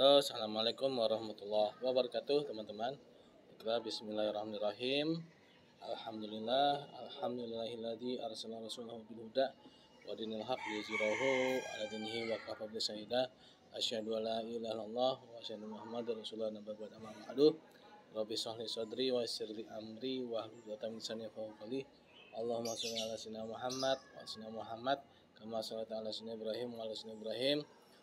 Assalamualaikum warahmatullahi wabarakatuh, teman-teman. Bismillahirrahmanirrahim. Alhamdulillahilladzi arsala rasulahu bil huda wa dinil haq liyuzhirahu 'ala dinihi wa kafa billahi shahida. Asyhadu an la ilaha illallah wa asyhadu muhammadar rasulullah nabiyyu amma ba'du. Rabbi shrah li sadri wa yassir li amri wa hlul 'uqdatam min lisani yafqahu qawli. Allahumma shalli ala sayyidina Muhammad wa sayyidina Muhammad kama shallaita ala sayyidina Ibrahim wa ala sayyidina Ibrahim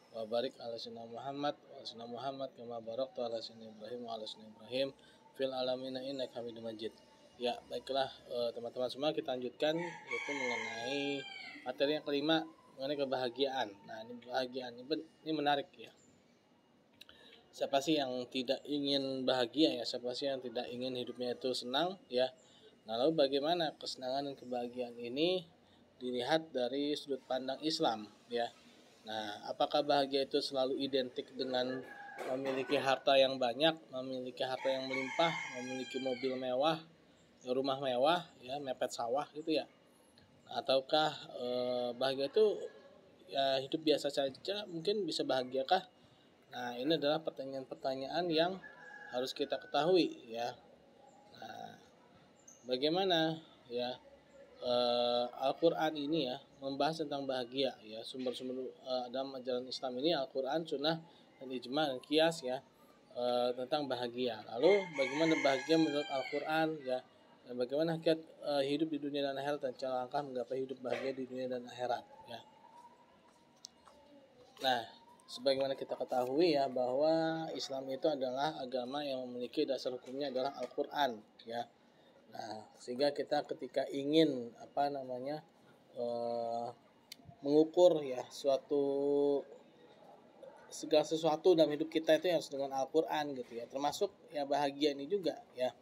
wa barik ala sayyidina Muhammad wa sayyidina Muhammad kama barakta ala sayyidina Ibrahim wa ala sayyidina Ibrahim fil alamin innaka Hamidum Majid. Ya, baiklah teman-teman semua, kita lanjutkan yaitu mengenai materi yang kelima mengenai kebahagiaan. Nah, ini kebahagiaan ini menarik ya. Siapa sih yang tidak ingin bahagia ya? Siapa sih yang tidak ingin hidupnya itu senang ya? Nah, lalu bagaimana kesenangan dan kebahagiaan ini dilihat dari sudut pandang Islam ya? Nah, apakah bahagia itu selalu identik dengan memiliki harta yang banyak, memiliki harta yang melimpah, memiliki mobil mewah, rumah mewah, ya, mepet sawah gitu ya? Ataukah bahagia itu ya hidup biasa saja, mungkin bisa bahagiakah? Nah, ini adalah pertanyaan-pertanyaan yang harus kita ketahui ya. Nah, bagaimana ya Al-Quran ini ya membahas tentang bahagia ya, sumber-sumber dalam ajaran Islam ini Al-Quran, Sunnah, dan Ijma dan Qiyas ya tentang bahagia. Lalu bagaimana bahagia menurut Al-Quran ya, dan bagaimana hakikat hidup di dunia dan akhirat, dan cara langkah menggapai hidup bahagia di dunia dan akhirat ya. Nah, sebagaimana kita ketahui ya bahwa Islam itu adalah agama yang memiliki dasar hukumnya adalah Al-Quran ya. Nah, sehingga kita ketika ingin mengukur ya segala sesuatu dalam hidup kita itu harus dengan Al-Quran gitu ya, termasuk ya bahagia ini juga ya.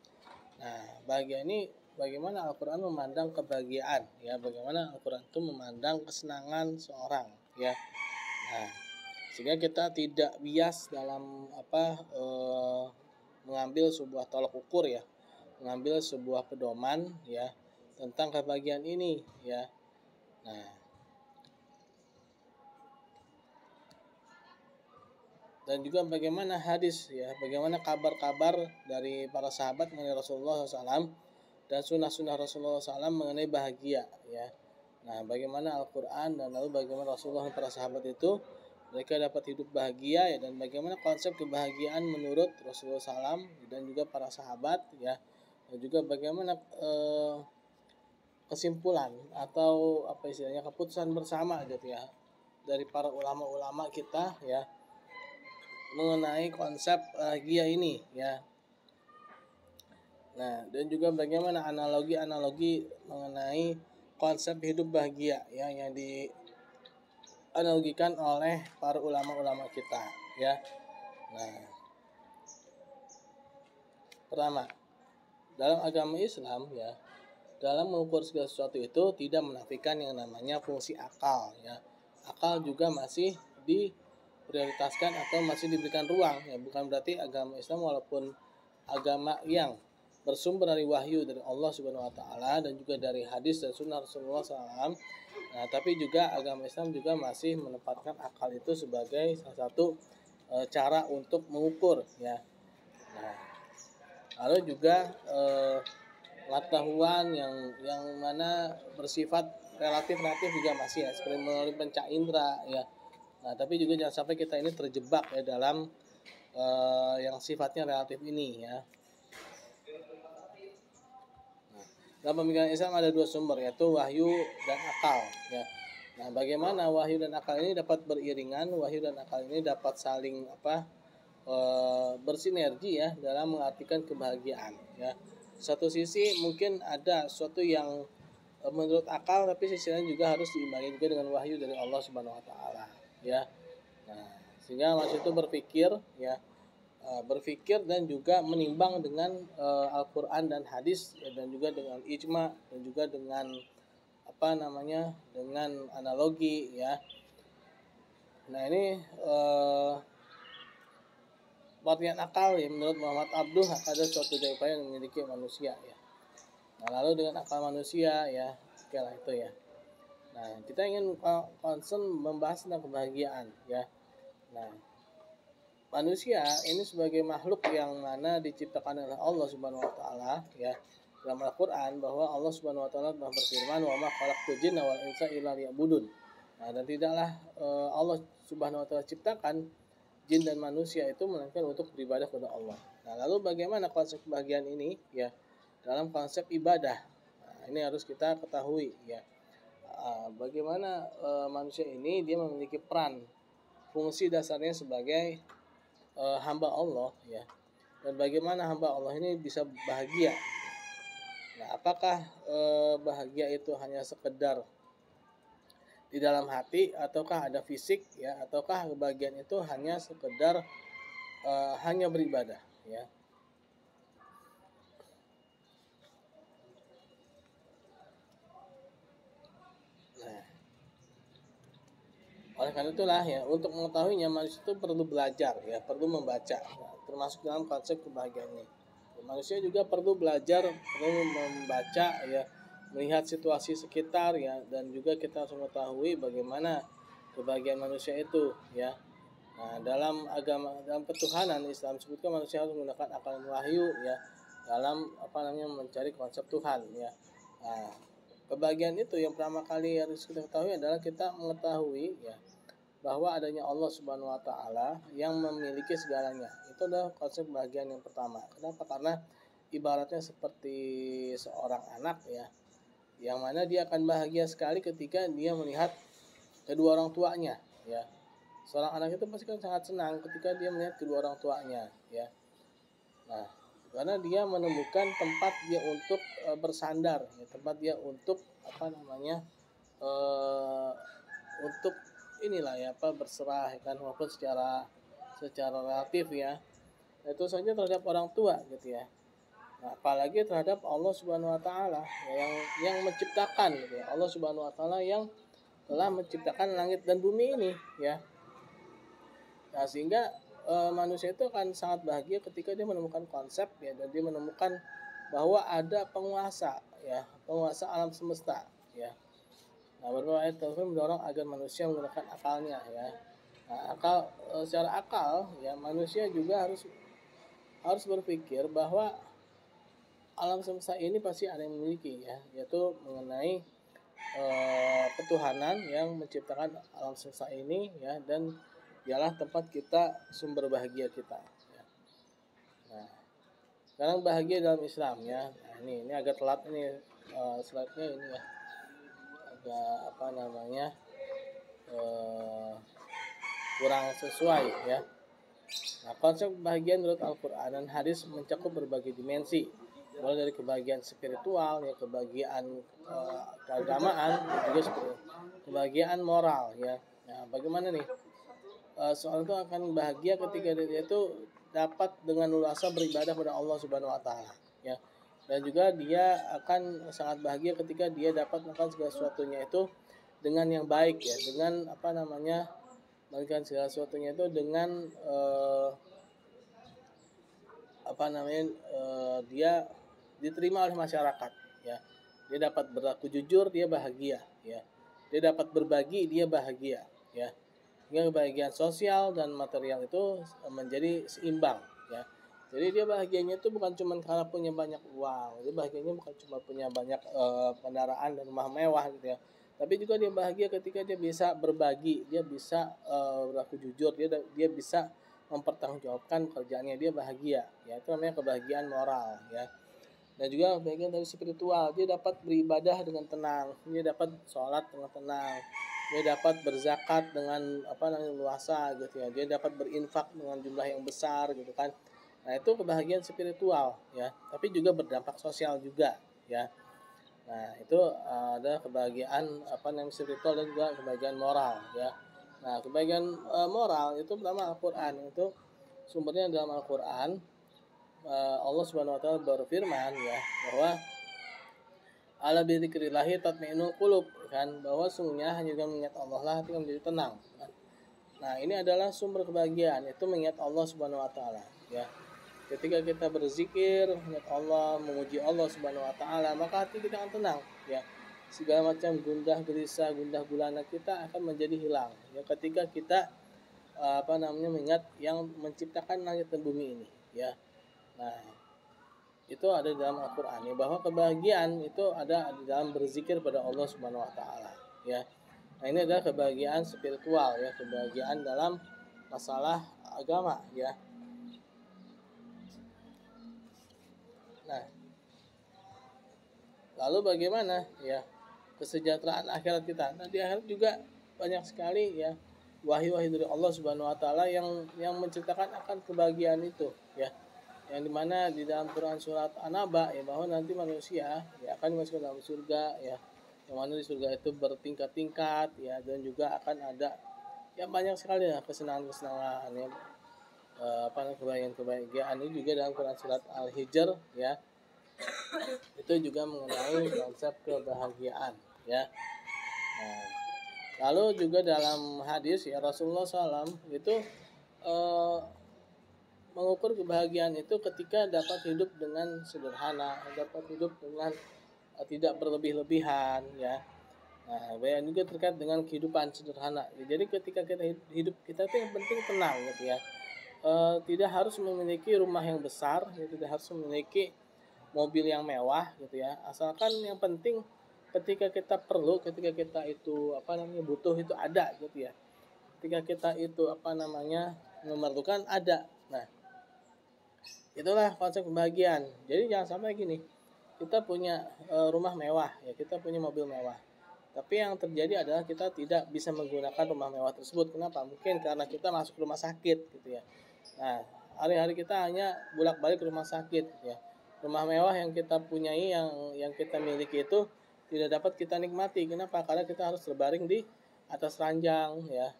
Nah, bahagia ini bagaimana Al-Quran memandang kebahagiaan ya, bagaimana Al-Quran itu memandang kesenangan seorang ya. Nah, sehingga kita tidak bias dalam mengambil sebuah tolak ukur ya, mengambil sebuah pedoman ya tentang kebahagiaan ini ya. Nah, dan juga bagaimana hadis ya, bagaimana kabar-kabar dari para sahabat mengenai Rasulullah SAW dan sunnah-sunnah Rasulullah SAW mengenai bahagia ya. Nah, bagaimana Al-Quran dan lalu bagaimana Rasulullah dan para sahabat itu mereka dapat hidup bahagia ya, dan bagaimana konsep kebahagiaan menurut Rasulullah SAW dan juga para sahabat ya. Dan juga bagaimana kesimpulan atau apa istilahnya keputusan bersama gitu ya dari para ulama-ulama kita ya mengenai konsep bahagia ini ya. Nah, dan juga bagaimana analogi mengenai konsep hidup bahagia ya yang dianalogikan oleh para ulama-ulama kita ya. Nah, pertama, dalam agama Islam ya, dalam mengukur segala sesuatu itu tidak menafikan yang namanya fungsi akal ya. Akal juga masih diprioritaskan atau masih diberikan ruang ya. Bukan berarti agama Islam walaupun agama yang bersumber dari wahyu dari Allah Subhanahu wa taala dan juga dari hadis dan sunnah Rasulullah SAW. Nah, tapi juga agama Islam juga masih menempatkan akal itu sebagai salah satu cara untuk mengukur ya. Nah, lalu juga pengetahuan yang mana bersifat relatif juga masih ya, seperti melalui panca indera ya. Nah, tapi juga jangan sampai kita ini terjebak ya dalam yang sifatnya relatif ini ya. Nah, dalam pemikiran Islam ada dua sumber, yaitu wahyu dan akal ya. Nah, bagaimana wahyu dan akal ini dapat beriringan, wahyu dan akal ini dapat saling bersinergi ya dalam mengartikan kebahagiaan ya. Satu sisi mungkin ada sesuatu yang menurut akal, tapi sisi lain juga harus diimbangi juga dengan wahyu dari Allah Subhanahu wa taala ya. Nah, sehingga maksud itu berpikir dan juga menimbang dengan Al-Quran dan hadis ya, dan juga dengan ijma dan juga dengan dengan analogi ya. Nah, ini pengertian akal ya menurut Muhammad Abduh ada suatu daya yang memiliki manusia ya. Nah, lalu dengan akal manusia ya, oke lah itu ya. Nah, kita ingin concern membahas tentang kebahagiaan ya. Nah, manusia ini sebagai makhluk yang mana diciptakan oleh Allah Subhanahu wa taala, ya. Dalam Al-Qur'an bahwa Allah Subhanahu wa taala telah berfirman, "Wa ma khalaqtul jinna wal insa illa liya'budun." Nah, dan tidaklah Allah Subhanahu wa taala ciptakan jin dan manusia itu melainkan untuk beribadah kepada Allah. Nah, lalu bagaimana konsep kebahagiaan ini, ya, dalam konsep ibadah? Nah, ini harus kita ketahui, ya. Bagaimana manusia ini dia memiliki peran, fungsi dasarnya sebagai hamba Allah, ya. Dan bagaimana hamba Allah ini bisa bahagia? Nah, apakah bahagia itu hanya sekedar di dalam hati, ataukah ada fisik, ya, ataukah kebahagiaan itu hanya sekedar hanya beribadah, ya. Nah, oleh karena itulah, ya, untuk mengetahuinya manusia itu perlu belajar, ya, perlu membaca, ya, termasuk dalam konsep kebahagiaan ini. Manusia juga perlu belajar, perlu membaca, ya, melihat situasi sekitar, ya, dan juga kita harus mengetahui bagaimana kebahagiaan manusia itu, ya. Nah, dalam ketuhanan Islam sebutkan manusia harus menggunakan akal wahyu, ya, dalam mencari konsep Tuhan, ya. Nah, kebahagiaan itu yang pertama kali harus kita ketahui adalah kita mengetahui, ya, bahwa adanya Allah Subhanahu wa taala yang memiliki segalanya. Itu adalah konsep kebahagiaan yang pertama. Kenapa? Karena ibaratnya seperti seorang anak, ya, yang mana dia akan bahagia sekali ketika dia melihat kedua orang tuanya, ya. Seorang anak itu pasti kan sangat senang ketika dia melihat kedua orang tuanya, ya. Nah, karena dia menemukan tempat dia untuk bersandar, ya, tempat dia untuk untuk inilah, ya, berserah, ya kan, walaupun secara relatif, ya. Itu saja terhadap orang tua, gitu, ya. Nah, apalagi terhadap Allah Subhanahu wa taala, ya, yang menciptakan, gitu, ya. Allah Subhanahu wa taala yang telah menciptakan langit dan bumi ini, ya. Nah, sehingga manusia itu akan sangat bahagia ketika dia menemukan konsep, ya, dan dia menemukan bahwa ada penguasa, ya, penguasa alam semesta, ya. Nah, beberapa ayat Al-Quran mendorong agar manusia menggunakan akalnya, ya. Nah, secara akal, ya, manusia juga harus berpikir bahwa alam semesta ini pasti ada yang memiliki, ya, yaitu mengenai ketuhanan yang menciptakan alam semesta ini, ya, dan dialah tempat kita sumber bahagia kita, ya. Nah, sekarang bahagia dalam Islam, ya. Nah, ini agak telat ini slide-nya ini, ya, agak kurang sesuai, ya. Nah, konsep kebahagiaan menurut Al-Quran dan hadis mencakup berbagai dimensi, mulai dari kebahagiaan spiritual, ya, kebahagiaan keagamaan, juga seperti kebahagiaan moral, ya. Nah, bagaimana nih seorang itu akan bahagia ketika dia itu dapat dengan leluasa beribadah pada Allah Subhanahu wa taala, ya. Dan juga dia akan sangat bahagia ketika dia dapat melakukan segala sesuatunya itu dengan yang baik, ya, dengan melakukan segala sesuatunya itu dengan dia diterima oleh masyarakat, ya. Dia dapat berlaku jujur, dia bahagia, ya. Dia dapat berbagi, dia bahagia, ya. Hingga kebahagiaan sosial dan material itu menjadi seimbang, ya. Jadi dia bahagianya itu bukan cuma karena punya banyak uang, dia bahagianya bukan cuma punya banyak kendaraan dan rumah mewah, gitu, ya. Tapi juga dia bahagia ketika dia bisa berbagi, dia bisa berlaku jujur, dia bisa mempertanggungjawabkan kerjaannya, dia bahagia, ya. Itu namanya kebahagiaan moral, ya. Dan juga bagian dari spiritual, dia dapat beribadah dengan tenang, dia dapat sholat dengan tenang, dia dapat berzakat dengan luasa, gitu, ya. Dia dapat berinfak dengan jumlah yang besar, gitu kan. Nah, itu kebahagiaan spiritual, ya. Tapi juga berdampak sosial juga, ya. Nah, itu ada kebahagiaan spiritual dan juga kebahagiaan moral, ya. Nah, kebahagiaan moral itu pertama Al-Quran, itu sumbernya dalam Al-Quran. Allah Subhanahu wa taala berfirman, ya, bahwa ala bidzikrillahi tatmainnul qulub, kan, bahwa sungguhnya hanya dengan mengingat Allah lah hati menjadi tenang, kan? Nah, ini adalah sumber kebahagiaan, itu mengingat Allah Subhanahu wa taala, ya. Ketika kita berzikir, mengingat Allah, memuji Allah Subhanahu wa taala, maka hati kita akan tenang, ya. Segala macam gundah gelisah, gundah gulana kita akan menjadi hilang, ya, ketika kita mengingat yang menciptakan langit dan bumi ini, ya. Nah, itu ada di dalam Al-Qur'an ya, bahwa kebahagiaan itu ada di dalam berzikir pada Allah Subhanahu wa taala, ya. Nah, ini adalah kebahagiaan spiritual ya, kebahagiaan dalam masalah agama ya. Nah, lalu bagaimana ya kesejahteraan akhirat kita? Nah, di akhirat juga banyak sekali ya wahyu-wahyu dari Allah Subhanahu wa taala yang menceritakan akan kebahagiaan itu ya. Yang dimana di dalam Quran surat An-Naba ya, bahwa nanti manusia ya akan dimasukkan dalam surga ya. Yang mana di surga itu bertingkat-tingkat ya, dan juga akan ada ya banyak sekali ya kesenangan-kesenangan ya, kebahagiaan ini juga dalam Quran surat Al-Hijr ya. Itu juga mengenai konsep kebahagiaan ya. Nah, lalu juga dalam hadis ya, Rasulullah SAW itu mengukur kebahagiaan itu ketika dapat hidup dengan sederhana, dapat hidup dengan tidak berlebih-lebihan ya. Nah, bayan juga terkait dengan kehidupan sederhana. Jadi ketika kita hidup kita itu yang penting tenang gitu ya. Tidak harus memiliki rumah yang besar, ya, tidak harus memiliki mobil yang mewah gitu ya. Asalkan yang penting ketika kita perlu, ketika kita itu butuh itu ada gitu ya. Ketika kita itu memerlukan ada. Nah, itulah konsep kebahagiaan. Jadi jangan sampai gini, kita punya rumah mewah ya, kita punya mobil mewah, tapi yang terjadi adalah kita tidak bisa menggunakan rumah mewah tersebut. Kenapa? Mungkin karena kita masuk rumah sakit gitu ya. Nah, hari-hari kita hanya bolak-balik ke rumah sakit ya. Rumah mewah yang kita punyai, yang kita miliki itu tidak dapat kita nikmati. Kenapa? Karena kita harus terbaring di atas ranjang ya.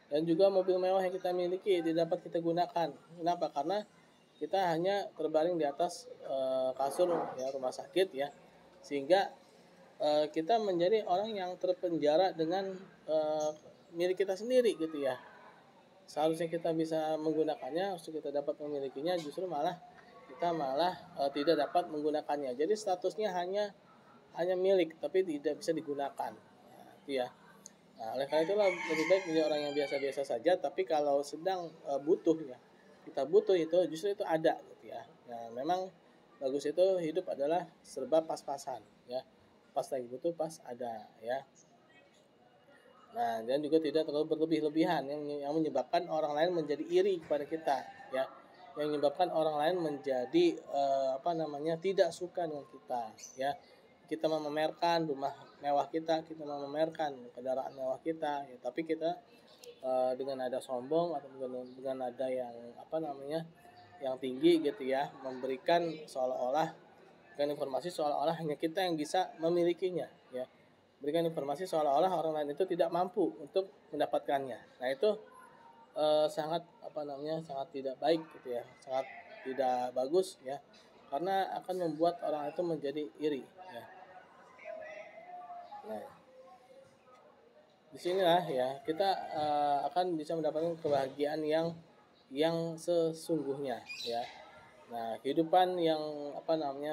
Dan juga mobil mewah yang kita miliki tidak dapat kita gunakan. Kenapa? Karena kita hanya terbaring di atas kasur ya rumah sakit ya. Sehingga kita menjadi orang yang terpenjara dengan milik kita sendiri gitu ya. Seharusnya kita bisa menggunakannya, harus kita dapat memilikinya, justru kita malah tidak dapat menggunakannya. Jadi statusnya hanya milik tapi tidak bisa digunakan. Nah, itu ya. Nah, oleh karena itulah lebih baik menjadi orang yang biasa-biasa saja, tapi kalau sedang butuh ya, kita butuh itu justru itu ada gitu ya. Nah, memang bagus itu hidup adalah serba pas-pasan ya. Pas lagi butuh, pas ada ya. Nah, dan juga tidak terlalu berlebih-lebihan yang menyebabkan orang lain menjadi iri kepada kita ya. Yang menyebabkan orang lain menjadi tidak suka dengan kita ya. Kita memamerkan rumah mewah kita memamerkan kendaraan mewah kita ya, tapi kita dengan nada sombong atau dengan nada yang yang tinggi gitu ya, memberikan informasi seolah-olah hanya kita yang bisa memilikinya ya. Berikan informasi seolah-olah orang lain itu tidak mampu untuk mendapatkannya. Nah, itu sangat sangat tidak baik gitu ya, sangat tidak bagus ya, karena akan membuat orang itu menjadi iri ya. Nah, disinilah ya kita akan bisa mendapatkan kebahagiaan yang sesungguhnya ya. Nah, kehidupan yang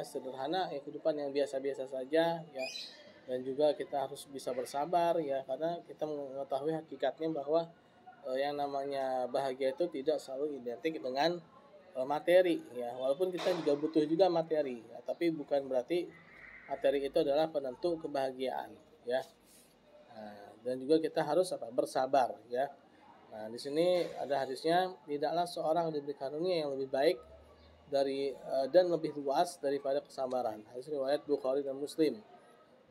sederhana ya, kehidupan yang biasa-biasa saja ya. Dan juga kita harus bisa bersabar ya, karena kita mengetahui hakikatnya bahwa yang namanya bahagia itu tidak selalu identik dengan materi ya. Walaupun kita juga butuh juga materi ya, tapi bukan berarti materi itu adalah penentu kebahagiaan ya. Nah, dan juga kita harus bersabar ya. Nah, di sini ada hadisnya, tidaklah seorang diberi karunia yang lebih baik dan lebih luas daripada kesabaran. Hadis riwayat Bukhari dan Muslim.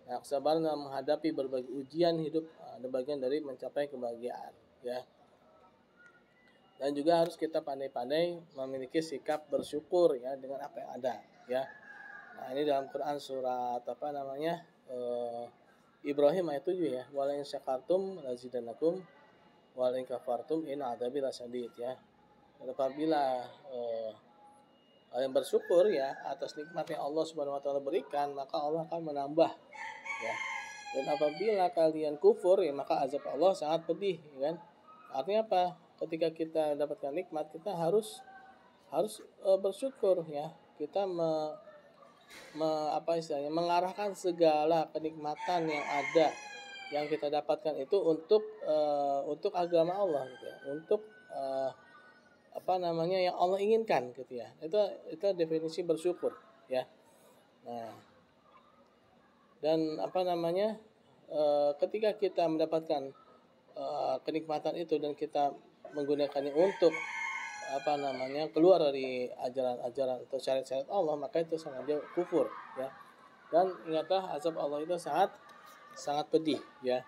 Nah, kesabaran dalam menghadapi berbagai ujian hidup ada bagian dari mencapai kebahagiaan ya. Dan juga harus kita pandai-pandai memiliki sikap bersyukur ya dengan apa yang ada ya. Nah, ini dalam Quran surat Ibrahim ayat 7 ya. Wala in syakartum lazidannakum wala in kafartum in adzabi lasyadid ya. Dan apabila kalian bersyukur ya atas nikmat yang Allah Subhanahu wa taala berikan, maka Allah akan menambah ya. Dan apabila kalian kufur ya, maka azab Allah sangat pedih ya kan. Artinya apa? Ketika kita dapatkan nikmat, kita harus bersyukur ya. Kita mengarahkan segala kenikmatan yang ada yang kita dapatkan itu untuk agama Allah gitu ya. untuk yang Allah inginkan gitu ya. Itu definisi bersyukur ya. Nah, dan ketika kita mendapatkan kenikmatan itu dan kita menggunakannya untuk keluar dari ajaran-ajaran atau syariat-syariat Allah, maka itu sangat jauh kufur ya. Dan ingatlah azab Allah itu sangat sangat pedih ya.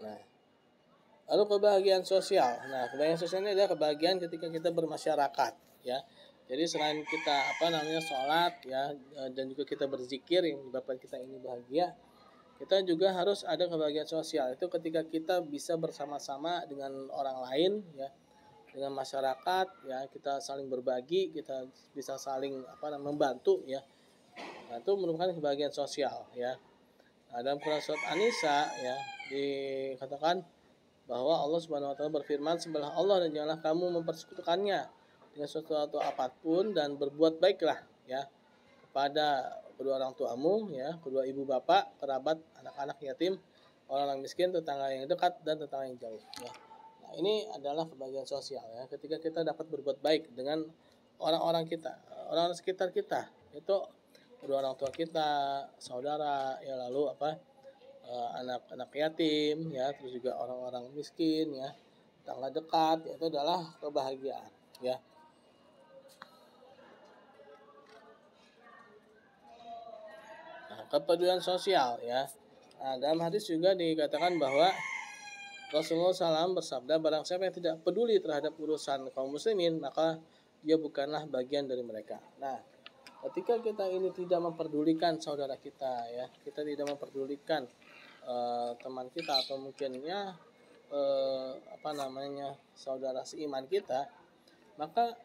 Nah, lalu kebahagiaan sosial. Nah, kebahagiaan sosial ini adalah kebahagiaan ketika kita bermasyarakat ya. Jadi selain kita sholat ya, dan juga kita berzikir yang menyebabkan kita ini bahagia, kita juga harus ada kebahagiaan sosial. Itu ketika kita bisa bersama-sama dengan orang lain ya, dengan masyarakat ya, kita saling berbagi, kita bisa saling membantu ya. Nah, itu merupakan kebahagiaan sosial ya. Nah, dalam Quran surat An-Nisa ya dikatakan bahwa Allah Subhanahu wa taala berfirman, "Sembahlah Allah dan janganlah kamu mempersekutukannya dengan sesuatu apapun, dan berbuat baiklah ya kepada kedua orang tuamu ya, kedua ibu bapak, kerabat, anak-anak yatim, orang miskin, tetangga yang dekat dan tetangga yang jauh." Ya. Nah, ini adalah kebahagiaan sosial ya, ketika kita dapat berbuat baik dengan orang-orang kita, orang-orang sekitar kita, itu kedua orang tua kita, saudara ya, lalu anak-anak yatim ya, terus juga orang-orang miskin ya, tetangga dekat ya, itu adalah kebahagiaan ya. Nah, kepedulian sosial ya. Nah, dalam hadis juga dikatakan bahwa Rasulullah SAW bersabda, barang siapa yang tidak peduli terhadap urusan kaum muslimin, maka dia bukanlah bagian dari mereka. Nah, ketika kita ini tidak memperdulikan saudara kita ya, kita tidak memperdulikan teman kita atau mungkin ya saudara seiman kita, maka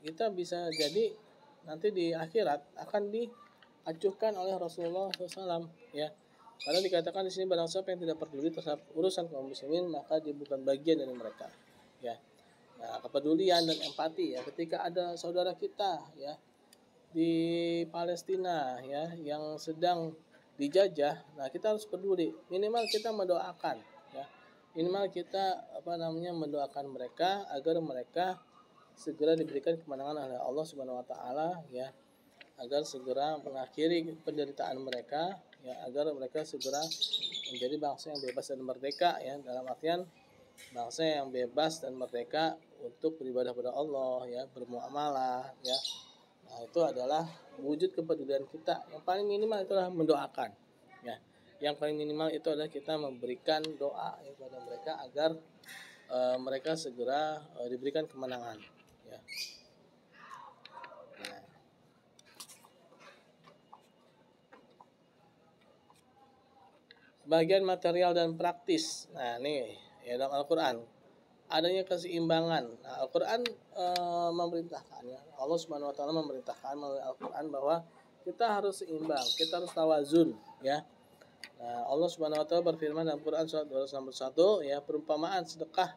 kita bisa jadi nanti di akhirat akan diacuhkan oleh Rasulullah SAW ya. Karena dikatakan di sini, barang siapa yang tidak peduli terhadap urusan kaum muslimin, maka dia bukan bagian dari mereka ya. Nah, kepedulian dan empati ya, ketika ada saudara kita ya di Palestina ya yang sedang dijajah, nah kita harus peduli, minimal kita mendoakan ya, minimal kita mendoakan mereka agar mereka segera diberikan kemenangan oleh Allah Subhanahu wa taala ya, agar segera mengakhiri penderitaan mereka ya, agar mereka segera menjadi bangsa yang bebas dan merdeka ya, dalam artian bangsa yang bebas dan merdeka untuk beribadah kepada Allah ya, bermuamalah ya. Nah, itu adalah wujud kepedulian kita. Yang paling minimal itu adalah mendoakan ya. Yang paling minimal itu adalah kita memberikan doa ya kepada mereka agar mereka segera diberikan kemenangan ya. Nah, bagian material dan praktis. Nah, ini ya, dalam Al-Qur'an adanya keseimbangan. Nah, Al-Qur'an memerintahkan ya. Allah Subhanahu wa taala memerintahkan melalui Al-Qur'an bahwa kita harus seimbang, kita harus tawazun ya. Nah, Allah Subhanahu wa taala berfirman dalam Quran surat 261 ya, perumpamaan sedekah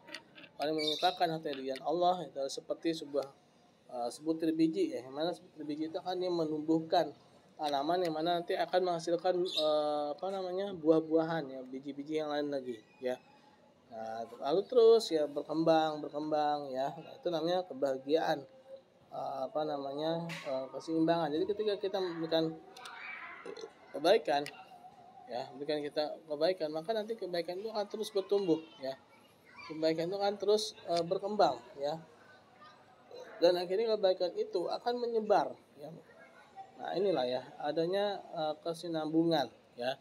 orang menginfakkan harta di jalan Allah itu seperti sebuah sebutir biji ya, yang mana sebutir biji itu akan yang menumbuhkan tanaman yang mana nanti akan menghasilkan buah-buahan ya, biji-biji yang lain lagi ya. Nah, lalu terus ya berkembang ya. Nah, itu namanya kebahagiaan keseimbangan. Jadi ketika kita memberikan kebaikan ya, maka nanti kebaikan itu akan terus bertumbuh ya. Kebaikan itu akan terus berkembang ya. Dan akhirnya kebaikan itu akan menyebar ya. Nah, inilah ya adanya kesinambungan ya.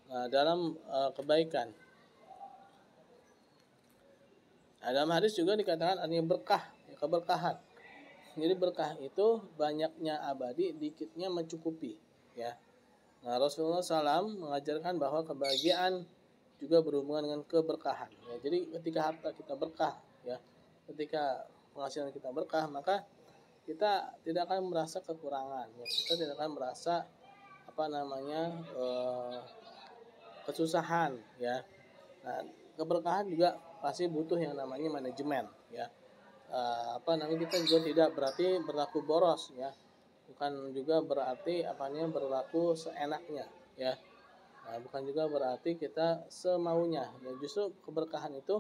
Nah, dalam kebaikan. Nah, dalam hadis juga dikatakan adanya berkah, ya, keberkahan. Jadi berkah itu banyaknya abadi, dikitnya mencukupi ya. Nah, Rasulullah SAW mengajarkan bahwa kebahagiaan juga berhubungan dengan keberkahan ya. Jadi ketika harta kita berkah ya, ketika penghasilan kita berkah, maka kita tidak akan merasa kekurangan ya. Kita tidak akan merasa kesusahan ya. Nah, keberkahan juga pasti butuh yang namanya manajemen ya. Kita juga tidak berarti berlaku boros ya, bukan juga berarti berlaku seenaknya ya. Nah, bukan juga berarti kita semaunya. Ya, justru keberkahan itu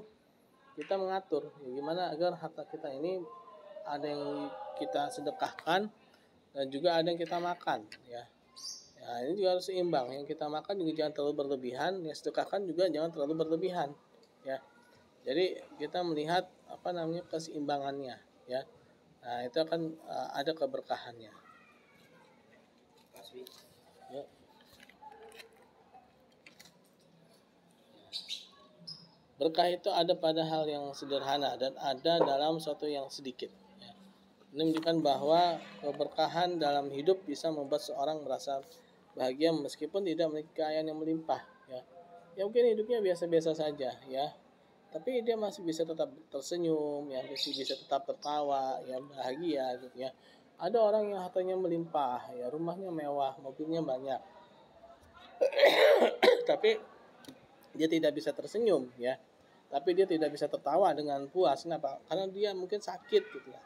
kita mengatur ya, gimana agar harta kita ini ada yang kita sedekahkan dan juga ada yang kita makan ya. Ya, ini juga harus seimbang. Yang kita makan juga jangan terlalu berlebihan, yang sedekahkan juga jangan terlalu berlebihan ya. Jadi kita melihat keseimbangannya ya. Nah, itu akan ada keberkahannya. Ya. Berkah itu ada pada hal yang sederhana dan ada dalam sesuatu yang sedikit. Ya. Ini menunjukkan bahwa keberkahan dalam hidup bisa membuat seorang merasa bahagia meskipun tidak memiliki kekayaan yang melimpah. Ya, ya mungkin hidupnya biasa-biasa saja, ya. Tapi dia masih bisa tetap tersenyum, ya, masih bisa tetap tertawa, ya, bahagia, gitu ya. Ada orang yang hartanya melimpah, ya, rumahnya mewah, mobilnya banyak, tapi dia tidak bisa tersenyum, ya. Tapi dia tidak bisa tertawa dengan puas. Kenapa? Karena dia mungkin sakit, gitu ya.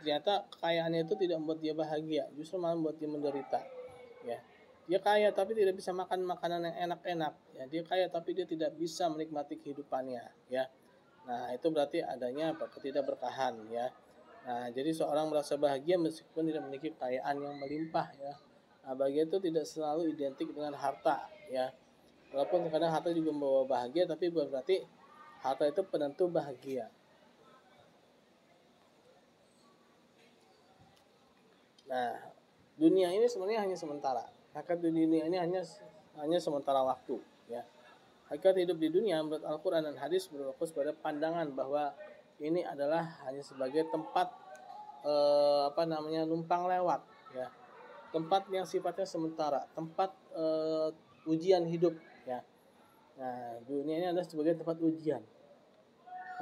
Ternyata kekayaannya itu tidak membuat dia bahagia, justru malah membuat dia menderita, ya. Dia kaya tapi tidak bisa makan makanan yang enak-enak, ya. Dia kaya tapi dia tidak bisa menikmati kehidupannya, ya. Nah, itu berarti adanya ketidakberkahan, ya. Nah, jadi seorang merasa bahagia meskipun tidak memiliki kekayaan yang melimpah, ya. Nah, bahagia itu tidak selalu identik dengan harta, ya. Walaupun kadang harta juga membawa bahagia, tapi bukan berarti harta itu penentu bahagia. Nah, dunia ini sebenarnya hanya sementara. Hakikat dunia ini hanya sementara waktu, ya. Hakikat hidup di dunia menurut Al-Quran dan hadis berfokus pada pandangan bahwa ini adalah hanya sebagai tempat numpang lewat, ya. Tempat yang sifatnya sementara, tempat ujian hidup, ya. Nah, dunia ini adalah sebagai tempat ujian.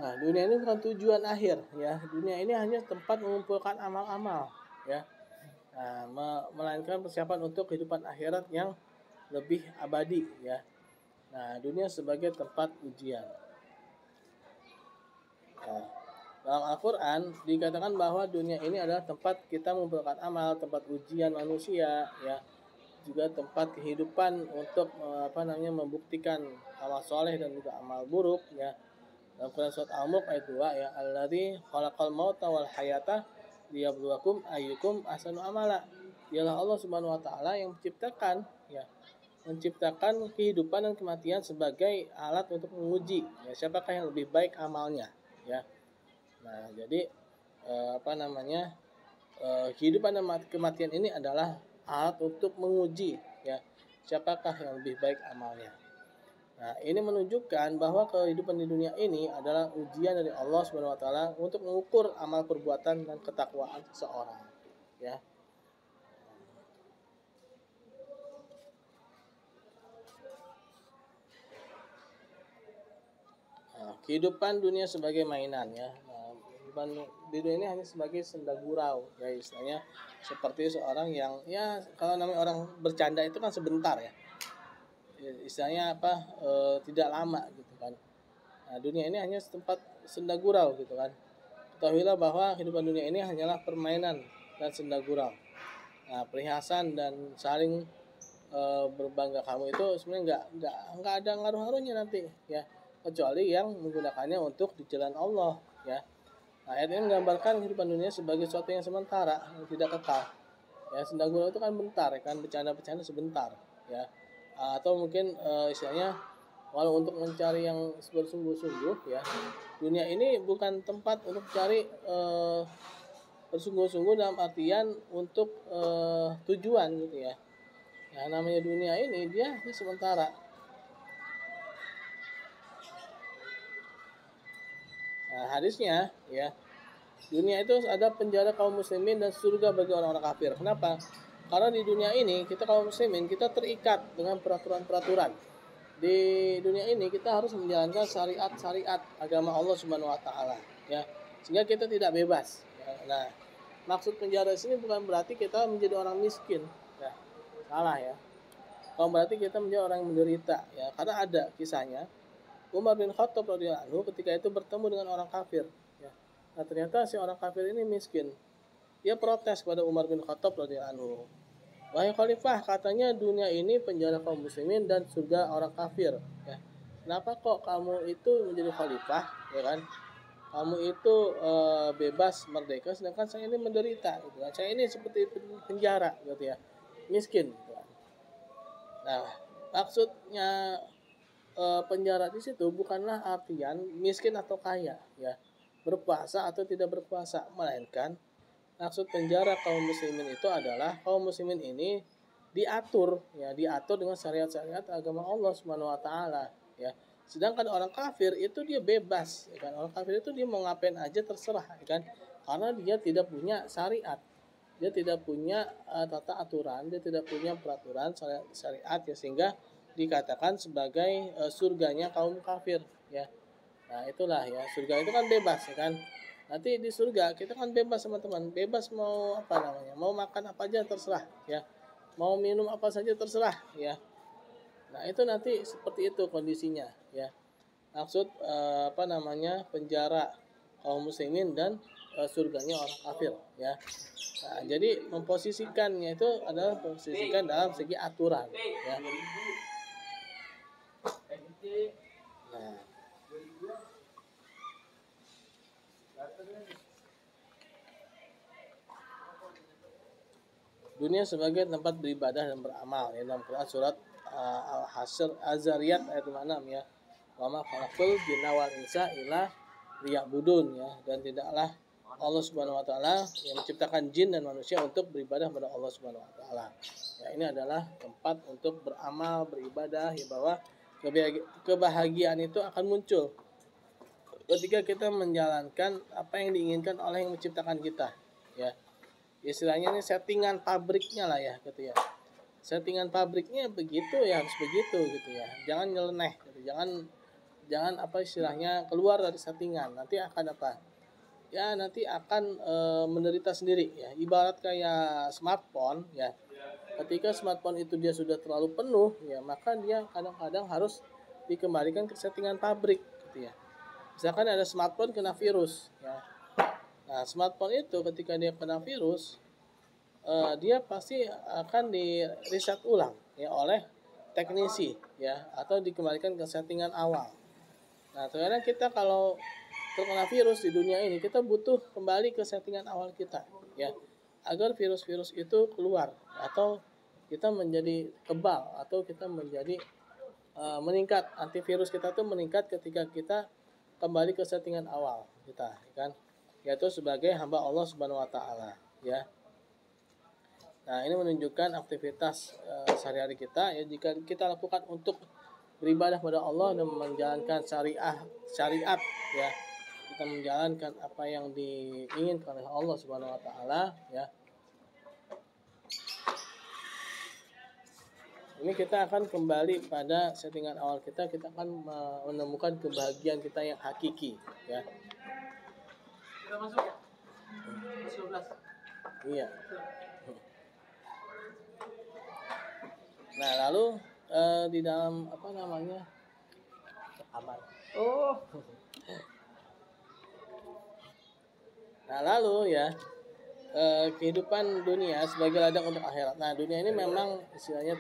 Nah, dunia ini bukan tujuan akhir, ya. Dunia ini hanya tempat mengumpulkan amal-amal, ya. Nah, melainkan persiapan untuk kehidupan akhirat yang lebih abadi, ya. Nah, dunia sebagai tempat ujian. Nah, dalam Al-Quran dikatakan bahwa dunia ini adalah tempat kita mengumpulkan amal, tempat ujian manusia, ya. Juga tempat kehidupan untuk membuktikan amal soleh dan juga amal buruk, ya. Dalam Quran surat Al-Mulk ayat 2, ya, alladzi khalaqal mauta wal hayata liyabluwakum ayyukum ahsanu amala. Dialah Allah Subhanahu wa taala yang menciptakan kehidupan dan kematian sebagai alat untuk menguji, ya, siapakah yang lebih baik amalnya, ya. Nah, jadi kehidupan dan kematian ini adalah alat untuk menguji, ya, siapakah yang lebih baik amalnya. Nah, ini menunjukkan bahwa kehidupan di dunia ini adalah ujian dari Allah Subhanahu wa taala untuk mengukur amal perbuatan dan ketakwaan seseorang, ya. Nah, kehidupan dunia sebagai mainan, ya. Nah, kehidupan di dunia ini hanya sebagai senda gurau, ya, istilahnya seperti seorang yang, ya, kalau namanya orang bercanda itu kan sebentar, ya. Istilahnya tidak lama, gitu kan. Nah, dunia ini hanya tempat senda gurau, gitu kan. Ketahuilah bahwa kehidupan dunia ini hanyalah permainan dan senda gurau. Nah, perhiasan dan saling berbangga kamu itu sebenarnya nggak ada ngaruh-ngaruhnya nanti, ya, kecuali yang menggunakannya untuk di jalan Allah, ya. Nah, ayat ini menggambarkan kehidupan dunia sebagai sesuatu yang sementara, yang tidak kekal. Ya, senda gurau itu kan bentar, ya kan, bercanda-bercanda sebentar, ya. Atau mungkin istilahnya walau untuk mencari yang bersungguh-sungguh, ya. Dunia ini bukan tempat untuk cari bersungguh-sungguh dalam artian untuk tujuan, gitu ya. Nah, namanya dunia ini dia sementara. Nah, hadisnya, ya, dunia itu ada penjara kaum muslimin dan surga bagi orang-orang kafir. Kenapa? Karena di dunia ini kita kaum muslimin kita terikat dengan peraturan-peraturan. Di dunia ini kita harus menjalankan syariat-syariat agama Allah Subhanahu wa taala, ya. Sehingga kita tidak bebas. Nah, maksud penjara di sini bukan berarti kita menjadi orang miskin, ya. Salah, ya. Bukan berarti kita menjadi orang yang menderita, ya. Karena ada kisahnya Umar bin Khattab radhiyallahu anhu ketika itu bertemu dengan orang kafir, ya. Nah, ternyata si orang kafir ini miskin. Dia protes kepada Umar bin Khattab radhiyallahu anhu. Wahai khalifah, katanya dunia ini penjara kaum muslimin dan surga orang kafir. Ya. Kenapa kok kamu itu menjadi khalifah, ya kan? Kamu itu bebas merdeka, sedangkan saya ini menderita, gitu kan? Saya ini seperti penjara, gitu ya, miskin. Gitu kan. Nah, maksudnya penjara di situ bukanlah artian miskin atau kaya, ya, berkuasa atau tidak berkuasa, melainkan maksud penjara kaum muslimin itu adalah kaum muslimin ini diatur, ya, diatur dengan syariat-syariat agama Allah Subhanahu wa taala, ya. Sedangkan orang kafir itu dia bebas, ya kan? Orang kafir itu dia mau ngapain aja terserah, ya kan? Karena dia tidak punya syariat. Dia tidak punya tata aturan, dia tidak punya peraturan syariat, ya, sehingga dikatakan sebagai surganya kaum kafir, ya. Nah, itulah ya, surga itu kan bebas, ya kan. Nanti di surga kita kan bebas, teman-teman, bebas mau apa namanya, mau makan apa aja terserah, ya, mau minum apa saja terserah, ya. Nah, itu nanti seperti itu kondisinya, ya. Maksud apa namanya, penjara kaum muslimin dan surganya orang kafir, ya. Nah, jadi memposisikannya itu adalah memposisikan dalam segi aturan, ya. Nah, dunia sebagai tempat beribadah dan beramal, ya, dalam Quran surat Al-Hasyr Az-Zariyat ayat 56, ya. Wa ma khalaqul jinna wal insa illa liya'budun, ya, dan tidaklah Allah Subhanahu wa taala yang menciptakan jin dan manusia untuk beribadah kepada Allah Subhanahu wa taala. Ya, ini adalah tempat untuk beramal, beribadah, ya, bahwa kebahagiaan itu akan muncul ketika kita menjalankan apa yang diinginkan oleh yang menciptakan kita, ya. Istilahnya ini settingan pabriknya lah, ya, gitu ya. Settingan pabriknya begitu, ya, harus begitu, gitu ya. Jangan nyeleneh, gitu. Jangan apa istilahnya keluar dari settingan. Nanti akan apa? Ya, nanti akan menderita sendiri, ya. Ibarat kayak smartphone, ya. Ketika smartphone itu dia sudah terlalu penuh, ya, maka dia kadang-kadang harus dikembalikan ke settingan pabrik, gitu ya. Misalkan ada smartphone kena virus, ya. Nah, smartphone itu ketika dia kena virus, dia pasti akan di reset ulang, ya, oleh teknisi, ya, atau dikembalikan ke settingan awal. Nah, terkadang kita kalau terkena virus di dunia ini, kita butuh kembali ke settingan awal kita, ya, agar virus-virus itu keluar, atau kita menjadi kebal, atau kita menjadi meningkat, antivirus kita tuh meningkat ketika kita kembali ke settingan awal kita, kan, yaitu sebagai hamba Allah Subhanahu wa taala, ya. Nah, ini menunjukkan aktivitas sehari-hari kita, ya, jika kita lakukan untuk beribadah kepada Allah dan menjalankan syariat, ya. Kita menjalankan apa yang diinginkan oleh Allah Subhanahu wa taala, ya. Ini kita akan kembali pada settingan awal kita akan menemukan kebahagiaan kita yang hakiki, ya. Sudah masuk ya? 12. Iya. Nah, lalu di dalam apa namanya, aman. Oh. Nah, lalu, ya, kehidupan dunia sebagai ladang untuk akhirat. Nah, dunia ini memang istilahnya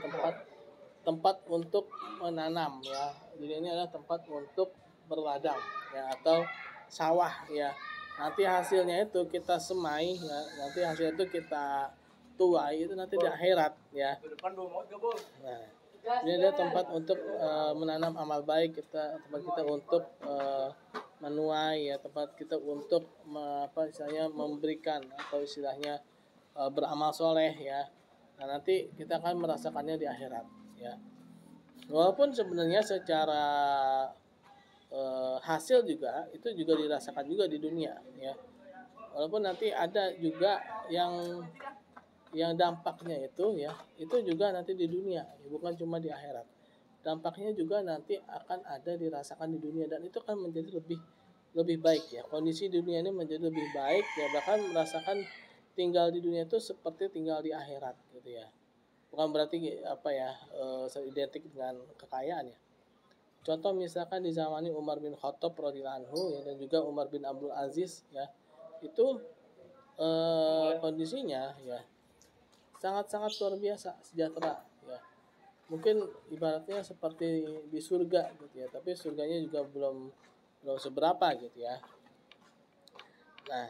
tempat untuk menanam, ya. Dunia ini adalah tempat untuk berladang, ya, atau sawah, ya. Nanti hasilnya itu kita semai, ya. Nanti hasil itu kita tuai, itu nanti di akhirat, ya. Nah, ini adalah tempat untuk menanam amal baik kita, tempat kita untuk menuai, ya, tempat kita untuk memberikan atau istilahnya beramal soleh, ya. Nah, nanti kita akan merasakannya di akhirat, ya. Walaupun sebenarnya secara hasil juga itu juga dirasakan juga di dunia, ya. Walaupun nanti ada juga yang dampaknya itu juga nanti di dunia, ya, bukan cuma di akhirat. Dampaknya juga nanti akan ada dirasakan di dunia, dan itu kan menjadi lebih baik, ya. Kondisi dunia ini menjadi lebih baik, ya, bahkan merasakan tinggal di dunia itu seperti tinggal di akhirat, gitu ya. Bukan berarti apa ya identik dengan kekayaan, ya. Contoh misalkan di zaman Umar bin Khattab radhiyallahu anhu, ya, dan juga Umar bin Abdul Aziz, ya, itu kondisinya, ya, sangat-sangat luar biasa sejahtera ya. Mungkin ibaratnya seperti di surga gitu ya, tapi surganya juga belum seberapa gitu ya. Nah,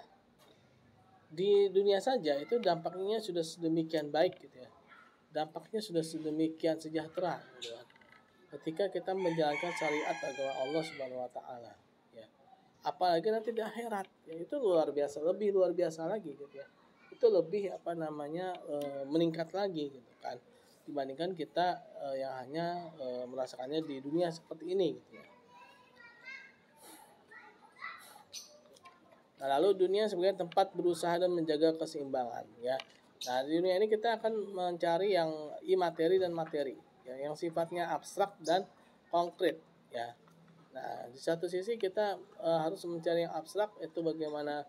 di dunia saja itu dampaknya sudah sedemikian baik gitu ya. Dampaknya sudah sedemikian sejahtera gitu kan. Ketika kita menjalankan syariat agama Allah Subhanahu wa taala ya. Apalagi nanti di akhirat ya, itu luar biasa, lebih luar biasa lagi gitu ya. Itu lebih meningkat lagi gitu kan, dibandingkan kita yang hanya merasakannya di dunia seperti ini gitu ya. Nah, lalu dunia sebagai tempat berusaha dan menjaga keseimbangan ya. Nah, di dunia ini kita akan mencari yang imateri dan materi ya, yang sifatnya abstrak dan konkret ya. Nah, di satu sisi kita harus mencari yang abstrak, itu bagaimana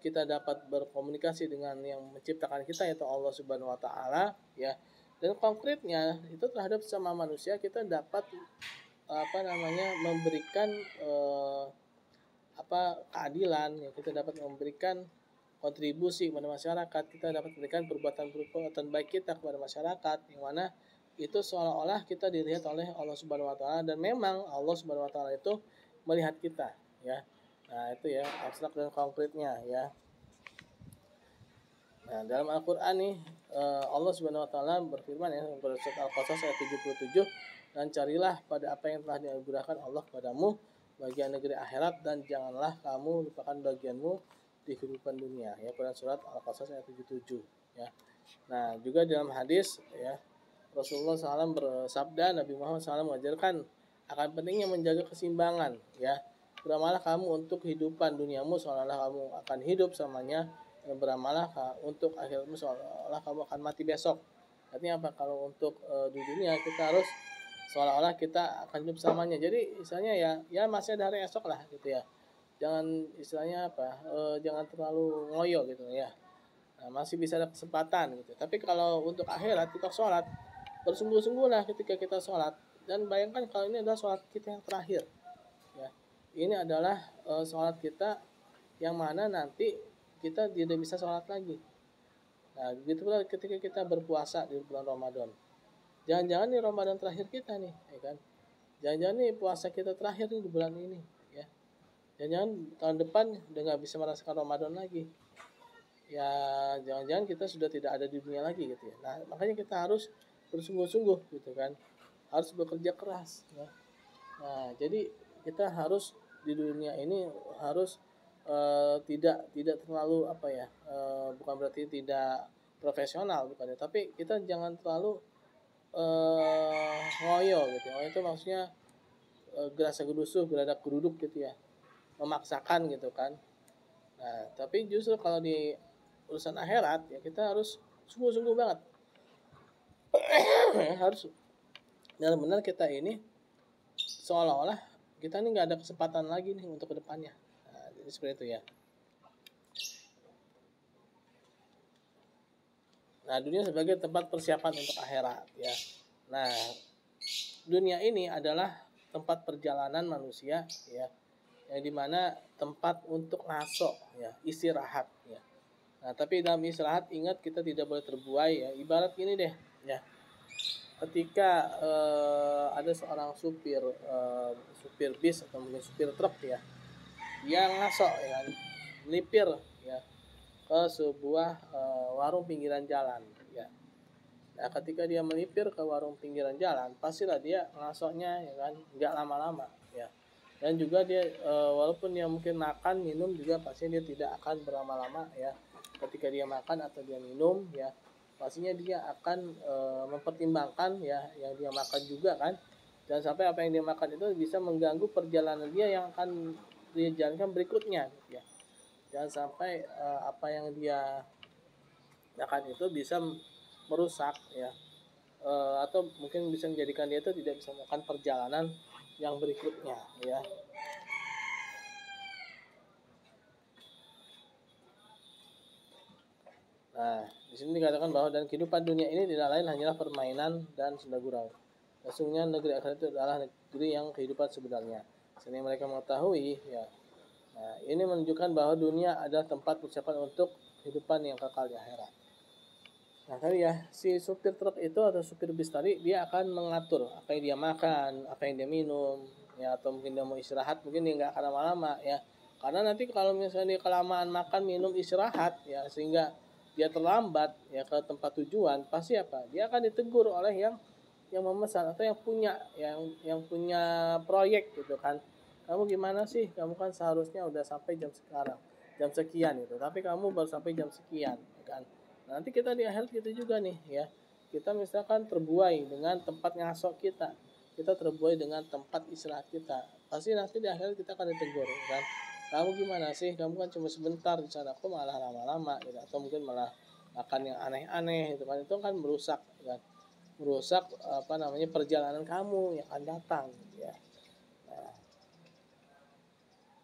kita dapat berkomunikasi dengan yang menciptakan kita, yaitu Allah Subhanahu wa taala ya. Dan konkretnya itu terhadap sesama manusia kita dapat memberikan keadilan ya, kita dapat memberikan kontribusi kepada masyarakat, kita dapat memberikan perbuatan baik kita kepada masyarakat, yang mana itu seolah-olah kita dilihat oleh Allah Subhanahu wa taala, dan memang Allah Subhanahu wa taala itu melihat kita ya. Nah, itu ya abstrak dan konkretnya ya. Nah, dalam Al-Qur'an nih Allah Subhanahu wa taala berfirman ya pada surat Al-Qasas ayat 77, dan carilah pada apa yang telah dianugerahkan Allah kepadamu bagian negeri akhirat, dan janganlah kamu lupakan bagianmu di kehidupan dunia ya, pada surat Al-Qasas ayat 77 ya. Nah, juga dalam hadis ya Rasulullah SAW bersabda, Nabi Muhammad SAW mengajarkan akan pentingnya menjaga keseimbangan ya. Beramalah kamu untuk kehidupan duniamu seolah-olah kamu akan hidup selamanya, dan beramalah untuk akhiratmu seolah-olah kamu akan mati besok. Artinya apa? Kalau untuk di dunia kita harus seolah-olah kita akan hidup selamanya. Jadi istilahnya ya masih ada hari esok lah gitu ya. Jangan istilahnya jangan terlalu ngoyo gitu ya. Nah, masih bisa ada kesempatan gitu. Tapi kalau untuk akhirat kita sholat, bersungguh-sungguhlah ketika kita sholat, dan bayangkan kalau ini adalah sholat kita yang terakhir ya. Ini adalah sholat kita yang mana nanti kita tidak bisa sholat lagi. Nah, begitu pula ketika kita berpuasa di bulan Ramadan. Jangan-jangan ini Ramadan terakhir kita nih, ya kan? Jangan-jangan nih puasa kita terakhir nih di bulan ini, ya. Jangan-jangan tahun depan udah nggak bisa merasakan Ramadan lagi. Ya, jangan-jangan kita sudah tidak ada di dunia lagi gitu ya. Nah, makanya kita harus bersungguh-sungguh gitu kan. Harus bekerja keras, ya. Nah, jadi kita harus di dunia ini harus tidak terlalu bukan berarti tidak profesional bukan ya, tapi kita jangan terlalu ngoyo gitu. Ngoyo itu maksudnya gerasa gerusuh, geradak geruduk gitu ya, memaksakan gitu kan. Nah, tapi justru kalau di urusan akhirat ya kita harus sungguh-sungguh banget. Harus benar-benar kita ini seolah-olah kita ini nggak ada kesempatan lagi nih untuk kedepannya. Nah, jadi seperti itu ya. Nah, dunia sebagai tempat persiapan untuk akhirat ya. Nah, dunia ini adalah tempat perjalanan manusia ya, yang dimana tempat untuk ngaso ya, istirahat ya. Nah, tapi dalam istirahat ingat kita tidak boleh terbuai ya. Ibarat gini deh ya. Ketika ada seorang supir bis atau mungkin supir truk ya, dia ngaso ya, melipir ya ke sebuah warung pinggiran jalan ya. Nah, ketika dia melipir ke warung pinggiran jalan, pastilah dia ngasoknya ya kan nggak lama-lama ya. Dan juga dia walaupun dia mungkin makan minum juga pasti dia tidak akan berlama-lama ya. Ketika dia makan atau dia minum ya, pastinya dia akan mempertimbangkan ya yang dia makan juga kan. Jangan sampai apa yang dia makan itu bisa mengganggu perjalanan dia yang akan dia jalankan berikutnya ya. Jangan sampai apa yang dia makan itu bisa merusak ya, atau mungkin bisa menjadikan dia itu tidak bisa melakukan perjalanan yang berikutnya ya. Nah, di sini dikatakan bahwa dan kehidupan dunia ini tidak lain hanyalah permainan dan senda gurau. Sesungguhnya negeri akhirat itu adalah negeri yang kehidupan sebenarnya. Sehingga mereka mengetahui ya. Nah, ini menunjukkan bahwa dunia adalah tempat persiapan untuk kehidupan yang kekal di akhirat. Nah tadi ya, si supir truk itu atau supir bis tadi dia akan mengatur apa yang dia makan, apa yang dia minum, ya atau mungkin dia mau istirahat, mungkin dia nggak akan lama-lama ya. Karena nanti kalau misalnya dia kelamaan makan, minum, istirahat ya sehingga dia terlambat ya ke tempat tujuan, pasti apa? Dia akan ditegur oleh yang memesan atau yang punya proyek gitu kan. Kamu gimana sih? Kamu kan seharusnya udah sampai jam sekian gitu. Tapi kamu baru sampai jam sekian, ya kan? Nanti kita di akhirat gitu juga nih ya. Kita misalkan terbuai dengan tempat ngasok kita terbuai dengan tempat istirahat kita. Pasti nanti di akhirat kita akan ditegur, ya kan? Kamu gimana sih? Kamu kan cuma sebentar di sana, kok malah lama-lama gitu. Atau mungkin malah makan yang aneh-aneh gitu kan. Itu kan merusak kan. Merusak apa namanya perjalanan kamu yang akan datang gitu ya. Nah,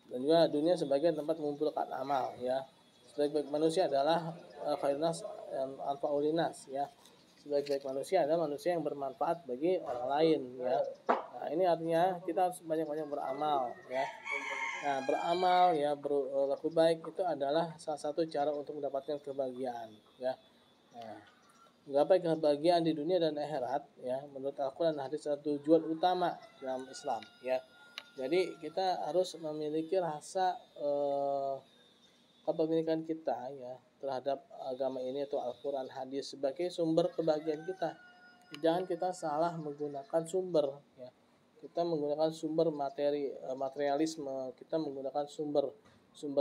dan juga dunia sebagai tempat mengumpulkan amal ya. Sebaik-baik manusia adalah khairunas anfa'ulinas ya. Sebaik-baik manusia adalah manusia yang bermanfaat bagi orang lain ya. Nah, ini artinya kita harus banyak-banyak beramal ya. Nah, beramal ya, berlaku baik itu adalah salah satu cara untuk mendapatkan kebahagiaan ya. Nah, menggapai kebahagiaan di dunia dan akhirat ya, menurut Al-Qur'an dan hadis adalah tujuan utama dalam Islam ya. Jadi kita harus memiliki rasa kepemilikan kita ya terhadap agama ini atau Al-Quran hadis sebagai sumber kebahagiaan kita. Jangan kita salah menggunakan sumber ya. Kita menggunakan sumber materialisme, kita menggunakan sumber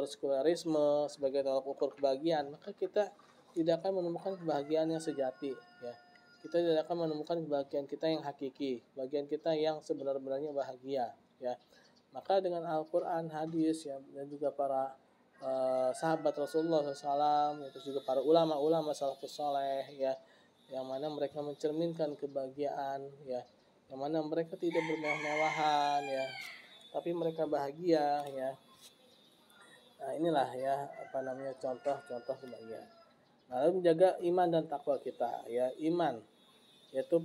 sekularisme sebagai tolak ukur kebahagiaan, maka kita tidak akan menemukan kebahagiaan yang sejati ya. Kita tidak akan menemukan kebahagiaan kita yang hakiki, kebahagiaan kita yang sebenar-benarnya bahagia ya. Maka dengan Al-Quran, hadis ya, dan juga para sahabat Rasulullah SAW, itu juga para ulama-ulama salafus saleh ya, yang mana mereka mencerminkan kebahagiaan ya, yang mana mereka tidak bermewah-mewahan ya, tapi mereka bahagia ya. Nah inilah ya apa namanya contoh-contoh kebahagiaan. Nah, lalu menjaga iman dan takwa kita ya. Iman yaitu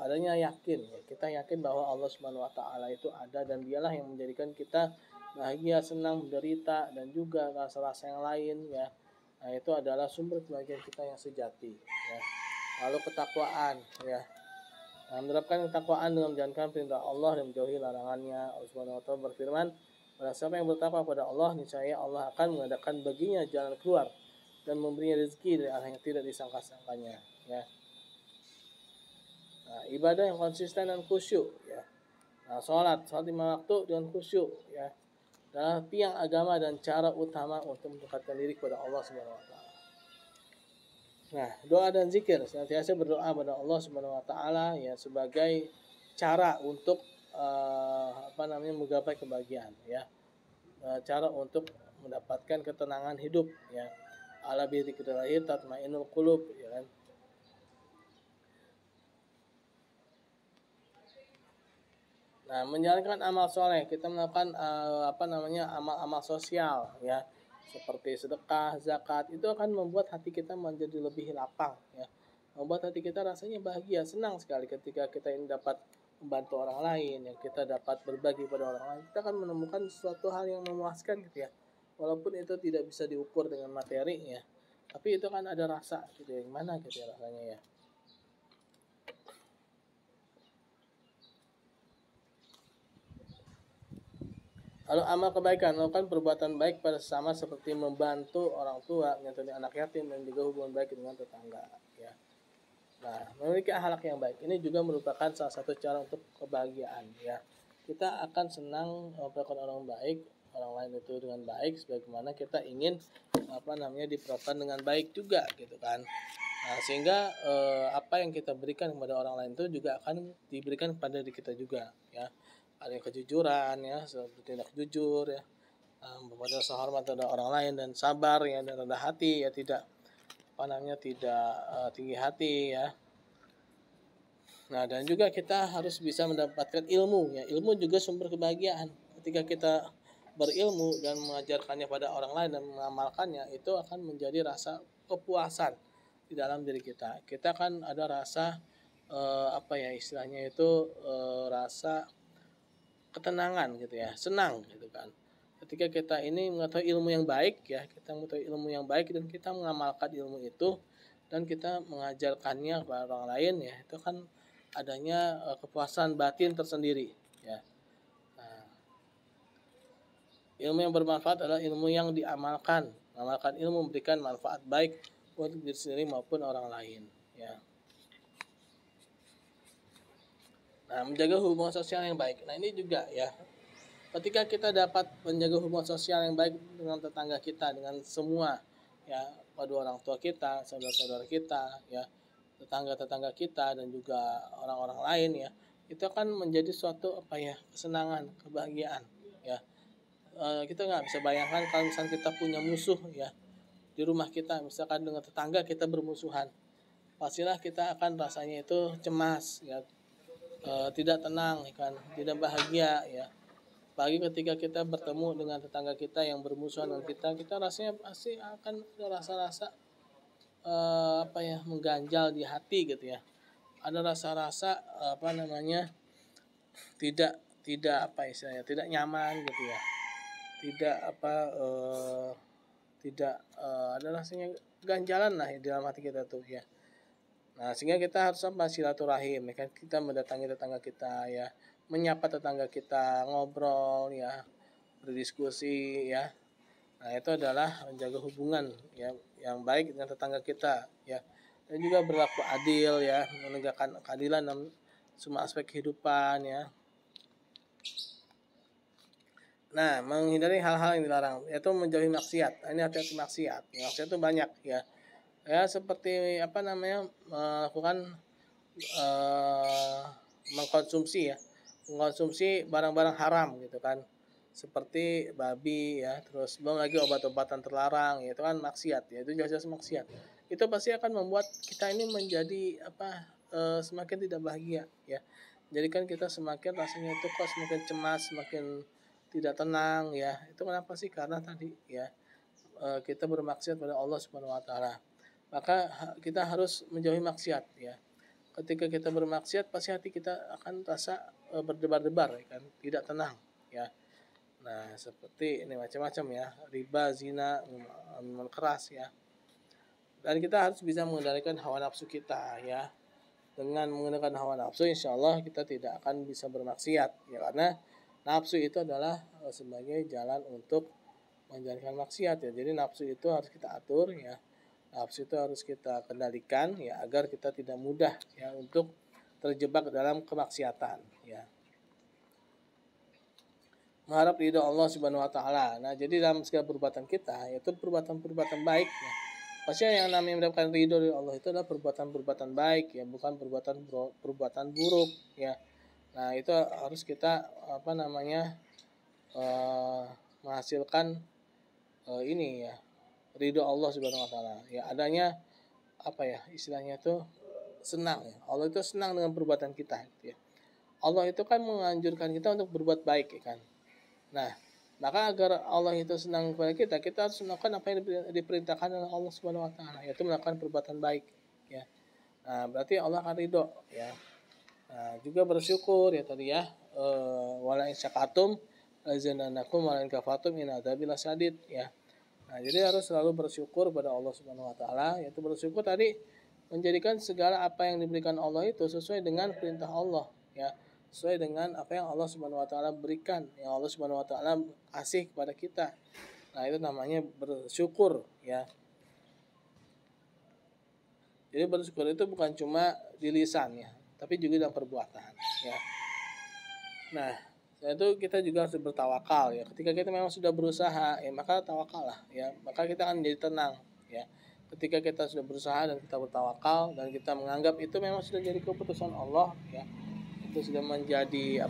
adanya yakin ya. Kita yakin bahwa Allah Subhanahu wa taala itu ada dan dialah yang menjadikan kita bahagia, senang, menderita dan juga rasa-rasa yang lain ya. Nah, itu adalah sumber kebahagiaan kita yang sejati ya. Lalu ketakwaan ya. Nah, menerapkan ketakwaan dengan menjalankan perintah Allah dan menjauhi larangannya. Allah Subhanahu wa taala berfirman, barang siapa yang bertakwa kepada Allah, niscaya Allah akan mengadakan baginya jalan keluar dan memberinya rezeki dari arah yang tidak disangka-sangkanya ya. Nah, ibadah yang konsisten dan khusyuk ya. Nah, sholat 5 waktu dengan khusyuk ya. Adalah tiang agama dan cara utama untuk mendekatkan diri kepada Allah Subhanahu wa taala. Nah, doa dan zikir senantiasa berdoa kepada Allah Subhanahu wa taala ya sebagai cara untuk menggapai kebahagiaan ya. Cara untuk mendapatkan ketenangan hidup ya. Ala bi dzikrillah tatmainnul qulub ya kan. Nah, menjalankan amal soleh, kita melakukan amal-amal sosial ya, seperti sedekah, zakat, itu akan membuat hati kita menjadi lebih lapang ya, membuat hati kita rasanya bahagia, senang sekali ketika kita ini dapat membantu orang lain, yang kita dapat berbagi pada orang lain, kita akan menemukan suatu hal yang memuaskan gitu ya, walaupun itu tidak bisa diukur dengan materi ya, tapi itu kan ada rasa gitu ya, gimana gitu ya rasanya ya. Lalu amal kebaikan, melakukan perbuatan baik pada sesama seperti membantu orang tua, menyantuni anak yatim, dan juga hubungan baik dengan tetangga. Ya. Nah, memiliki akhlak yang baik ini juga merupakan salah satu cara untuk kebahagiaan. Ya, kita akan senang melakukan orang baik, orang lain itu dengan baik, sebagaimana kita ingin diperlakukan dengan baik juga, gitu kan. Nah, sehingga apa yang kita berikan kepada orang lain itu juga akan diberikan kepada diri kita juga. Ya. Ada kejujuran ya, seperti tindak jujur ya, membuat rasa hormat terhadap orang lain dan sabar ya, dan rendah hati ya, tidak tinggi hati ya. Nah, dan juga kita harus bisa mendapatkan ilmu ya. Ilmu juga sumber kebahagiaan. Ketika kita berilmu dan mengajarkannya pada orang lain dan mengamalkannya, itu akan menjadi rasa kepuasan di dalam diri kita. Kita kan ada rasa istilahnya itu rasa ketenangan gitu ya, senang gitu kan. Ketika kita ini mengetahui ilmu yang baik ya, kita mengetahui ilmu yang baik dan kita mengamalkan ilmu itu, dan kita mengajarkannya kepada orang lain, ya itu kan adanya kepuasan batin tersendiri, ya. Nah, ilmu yang bermanfaat adalah ilmu yang diamalkan. Mengamalkan ilmu memberikan manfaat baik untuk diri sendiri maupun orang lain, ya. Nah, menjaga hubungan sosial yang baik. Nah, ini juga ya. Ketika kita dapat menjaga hubungan sosial yang baik dengan tetangga kita, dengan semua, ya, kedua orang tua kita, saudara-saudara kita, ya, tetangga-tetangga kita, dan juga orang-orang lain, ya, itu akan menjadi suatu kesenangan, kebahagiaan, ya. Kita nggak bisa bayangkan kalau misalnya kita punya musuh, ya, di rumah kita, misalkan dengan tetangga kita bermusuhan, pastilah kita akan rasanya itu cemas, ya, tidak tenang, ya kan, tidak bahagia, ya. Apalagi ketika kita bertemu dengan tetangga kita yang bermusuhan dengan kita rasanya pasti akan ada rasa-rasa mengganjal di hati gitu ya. Ada rasa-rasa tidak nyaman gitu ya. Tidak ada rasanya ganjalan lah di dalam hati kita tuh, ya. Nah, sehingga kita harus silaturahim, ya kan, kita mendatangi tetangga kita, ya, menyapa tetangga kita, ngobrol, ya, berdiskusi, ya. Nah, itu adalah menjaga hubungan, ya, yang baik dengan tetangga kita, ya. Dan juga berlaku adil, ya, menegakkan keadilan dalam semua aspek kehidupan, ya. Nah, menghindari hal-hal yang dilarang, yaitu menjauhi maksiat. Nah, ini hati-hati maksiat. Maksiat itu banyak, ya. Ya, seperti melakukan mengkonsumsi barang-barang haram gitu kan, seperti babi, ya, terus belum lagi obat-obatan terlarang, ya, itu kan maksiat, ya, itu jelas-jelas maksiat. Itu pasti akan membuat kita ini menjadi semakin tidak bahagia, ya. Jadi kan kita semakin rasanya itu kok semakin cemas, semakin tidak tenang, ya. Itu kenapa sih? Karena tadi, ya, kita bermaksiat pada Allah Subhanahu wa taala. Maka kita harus menjauhi maksiat, ya. Ketika kita bermaksiat pasti hati kita akan rasa berdebar-debar, ya kan, tidak tenang, ya. Nah, seperti ini macam-macam, ya, riba, zina, minuman keras, ya. Dan kita harus bisa mengendalikan hawa nafsu kita, ya. Dengan mengendalikan hawa nafsu, insya Allah kita tidak akan bisa bermaksiat, ya, karena nafsu itu adalah sebagai jalan untuk menjalankan maksiat, ya. Jadi nafsu itu harus kita atur, ya. Nafsu itu harus kita kendalikan, ya, agar kita tidak mudah, ya, untuk terjebak dalam kemaksiatan, ya. Mengharap ridho Allah Subhanahu wa taala. Nah, jadi dalam segala perbuatan kita, yaitu perbuatan-perbuatan baik, ya. Pasti yang namanya mendapatkan ridho dari Allah itu adalah perbuatan-perbuatan baik, ya, bukan perbuatan buruk, ya. Nah, itu harus kita menghasilkan ini, ya, ridho Allah Subhanahu wa taala, ya, adanya istilahnya itu senang, ya. Allah itu senang dengan perbuatan kita, gitu, ya. Allah itu kan menganjurkan kita untuk berbuat baik, ya kan. Nah, maka agar Allah itu senang kepada kita harus melakukan apa yang diperintahkan oleh Allah Subhanahu wa taala, yaitu melakukan perbuatan baik, ya. Nah, berarti Allah akan ridho, ya. Nah, juga bersyukur, ya, tadi, ya, wala in syakatum lazananakum wa la in kafartum in adzabi lasyadid, ya. Nah, jadi harus selalu bersyukur pada Allah Subhanahu wa taala, yaitu bersyukur tadi menjadikan segala apa yang diberikan Allah itu sesuai dengan perintah Allah, ya. Sesuai dengan apa yang Allah Subhanahu wa taala berikan, yang Allah Subhanahu wa taala kasih kepada kita. Nah, itu namanya bersyukur, ya. Jadi bersyukur itu bukan cuma di lisan, ya, tapi juga dalam perbuatan, ya. Nah, itu kita juga harus bertawakal, ya. Ketika kita memang sudah berusaha, ya, maka tawakallah, ya. Maka kita akan menjadi tenang, ya. Ketika kita sudah berusaha dan kita bertawakal dan kita menganggap itu memang sudah jadi keputusan Allah, ya. Itu sudah menjadi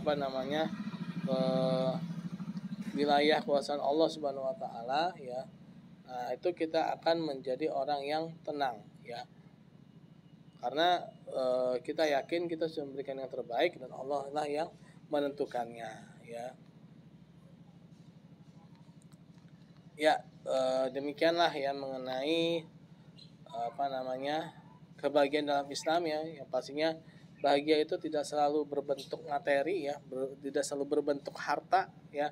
wilayah kuasaan Allah Subhanahu wa taala, ya. Nah, itu kita akan menjadi orang yang tenang, ya. Karena kita yakin kita sudah memberikan yang terbaik dan Allah lah yang menentukannya, ya. Ya, demikianlah, ya, mengenai kebahagiaan dalam Islam, ya. Yang pastinya bahagia itu tidak selalu berbentuk materi, ya, tidak selalu berbentuk harta, ya,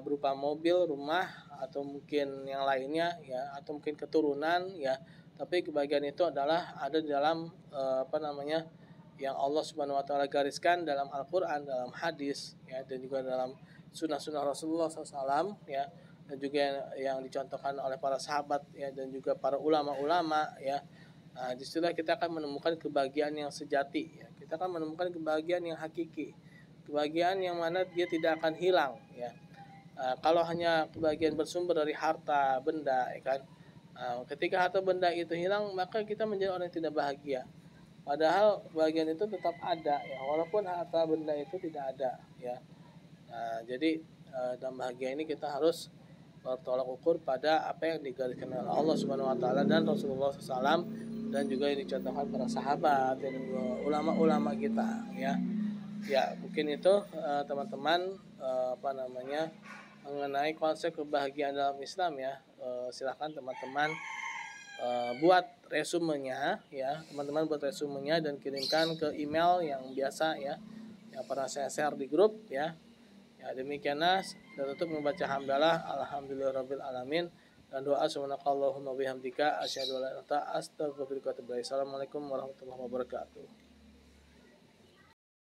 berupa mobil, rumah, atau mungkin yang lainnya, ya, atau mungkin keturunan, ya. tapi kebahagiaan itu adalah ada di dalam yang Allah Subhanahu wa taala gariskan dalam Al-Qur'an, dalam hadis ya, dan juga dalam sunnah-sunnah Rasulullah SAW ya, dan juga yang dicontohkan oleh para sahabat ya, dan juga para ulama-ulama ya. Nah, disitulah kita akan menemukan kebahagiaan yang sejati ya. Kita akan menemukan kebahagiaan yang hakiki, kebahagiaan yang mana dia tidak akan hilang ya. Kalau hanya kebahagiaan bersumber dari harta benda ya kan, ketika harta benda itu hilang maka kita menjadi orang yang tidak bahagia. Padahal kebahagiaan itu tetap ada ya, walaupun harta benda itu tidak ada ya. Jadi dalam bahagia ini kita harus bertolak ukur pada apa yang digariskan oleh Allah Subhanahu wa taala dan Rasulullah SAW, dan juga yang dicontohkan para sahabat dan ulama-ulama kita ya. Ya, mungkin itu teman-teman mengenai konsep kebahagiaan dalam Islam ya. Silahkan teman-teman buat resumenya ya, teman-teman buat resumenya dan kirimkan ke email yang biasa ya, yang pernah saya share di grup ya. Ya, demikianlah dan tutup membaca hamdalah alhamdulillahirabbil alamin dan doa subhanakallahumma bihamdika asyhadu an la ilaha illa anta astaghfiruka wa atubu ilaik. Assalamualaikum warahmatullahi wabarakatuh.